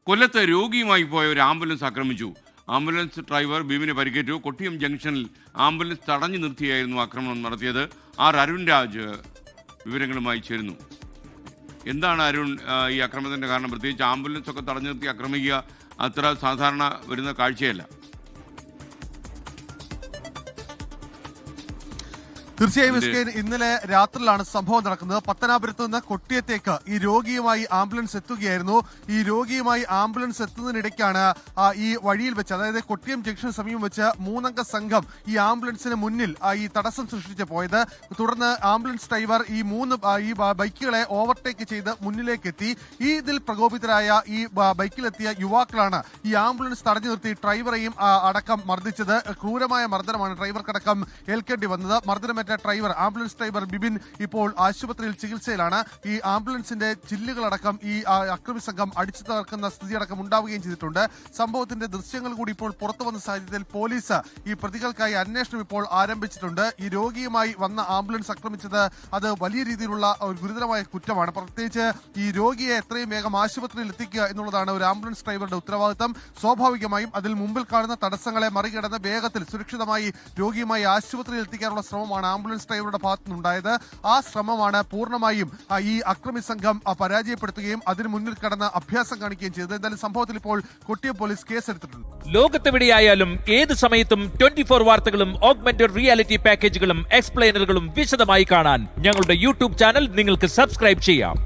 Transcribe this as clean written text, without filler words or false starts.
കൊല്ലത്ത് രോഗിയുമായി പോയ ഒരു ആംബുലൻസ് ആക്രമിച്ചു. ആംബുലൻസ് ഡ്രൈവർ ബിബിന് പരിക്കേറ്റു. കൊട്ടിയം ജംഗ്ഷനിൽ ആംബുലൻസ് തടഞ്ഞു നിർത്തിയായിരുന്നു ആക്രമണം നടത്തിയത്. അരുൺ രാജ് വിവരങ്ങളുമായി ചേരുന്നു. എന്താണ് അരുൺ ഈ ആക്രമണത്തിൻ്റെ കാരണം? പ്രത്യേകിച്ച് ആംബുലൻസ് ഒക്കെ തടഞ്ഞു നിർത്തി ആക്രമിക്കുക അത്ര സാധാരണ വരുന്ന കാഴ്ചയല്ല. തീർച്ചയായും ഇന്നലെ രാത്രിയിലാണ് സംഭവം നടക്കുന്നത്. പത്തനാപുരത്ത് നിന്ന് കൊട്ടിയത്തേക്ക് ഈ രോഗിയുമായി ആംബുലൻസ് എത്തുകയായിരുന്നു. ഈ രോഗിയുമായി ആംബുലൻസ് എത്തുന്നതിനിടയ്ക്കാണ് ഈ വഴിയിൽ വെച്ച്, അതായത് കൊട്ടിയം ജംഗ്ഷന് സമീപം വെച്ച് 3 അംഗ സംഘം ഈ ആംബുലൻസിന് മുന്നിൽ ഈ തടസ്സം സൃഷ്ടിച്ച് പോയത്. തുടർന്ന് ആംബുലൻസ് ഡ്രൈവർ ഈ ബൈക്കുകളെ ഓവർടേക്ക് ചെയ്ത് മുന്നിലേക്ക് എത്തി. ഇതിൽ പ്രകോപിതരായ ഈ ബൈക്കിലെത്തിയ യുവാക്കളാണ് ഈ ആംബുലൻസ് തടഞ്ഞു നിർത്തി ഡ്രൈവറെയും അടക്കം മർദ്ദിച്ചത്. ക്രൂരമായ മർദ്ദനമാണ് ഡ്രൈവർക്കടക്കം ഏൽക്കേണ്ടി വന്നത്. മർദ്ദനമേറ്റ ആംബുലൻസ് ഡ്രൈവർ ബിബിൻ ഇപ്പോൾ ആശുപത്രിയിൽ ചികിത്സയിലാണ്. ഈ ആംബുലൻസിന്റെ ചില്ലുകളടക്കം ഈ അക്രമി സംഘം അടിച്ചു തകർക്കുന്ന സ്ഥിതിയടക്കം ഉണ്ടാവുകയും ചെയ്തിട്ടുണ്ട്. സംഭവത്തിന്റെ ദൃശ്യങ്ങൾ കൂടി ഇപ്പോൾ പുറത്തു വന്ന സാഹചര്യത്തിൽ പോലീസ് ഈ പ്രതികൾക്കായി അന്വേഷണം ഇപ്പോൾ ആരംഭിച്ചിട്ടുണ്ട്. ഈ രോഗിയുമായി വന്ന ആംബുലൻസ് ആക്രമിച്ചത് അത് വലിയ രീതിയിലുള്ള ഒരു ഗുരുതരമായ കുറ്റമാണ്. പ്രത്യേകിച്ച് ഈ രോഗിയെ എത്രയും വേഗം ആശുപത്രിയിൽ എത്തിക്കുക എന്നുള്ളതാണ് ഒരു ആംബുലൻസ് ഡ്രൈവറുടെ ഉത്തരവാദിത്തം. സ്വാഭാവികമായും അതിൽ മുമ്പിൽ കാണുന്ന തടസ്സങ്ങളെ മറികടന്ന് വേഗത്തിൽ സുരക്ഷിതമായി രോഗിയുമായി ആശുപത്രിയിൽ എത്തിക്കാനുള്ള ശ്രമമാണ് ആംബുലൻസ് ഡ്രൈവറുടെ ഭാഗത്തുനിന്നുണ്ടായത്. ആ ശ്രമമാണ് പൂർണ്ണമായും ഈ അക്രമി സംഘം പരാജയപ്പെടുത്തുകയും അതിന് മുന്നിൽ കടന്ന് അഭ്യാസം കാണിക്കുകയും ചെയ്തത്. എന്തായാലും സംഭവത്തിൽ ഇപ്പോൾ കൊട്ടിയം പോലീസ് കേസെടുത്തിട്ടുണ്ട്. ലോകത്തെവിടെയായാലും ഏത് സമയത്തും 24 വാർത്തകളും ഓഗ്മെന്റഡ് റിയാലിറ്റി പാക്കേജുകളും എക്സ്പ്ലെയിനറുകളും വിശദമായി കാണാൻ ഞങ്ങളുടെ യൂട്യൂബ് ചാനൽ നിങ്ങൾക്ക് സബ്സ്ക്രൈബ് ചെയ്യാം.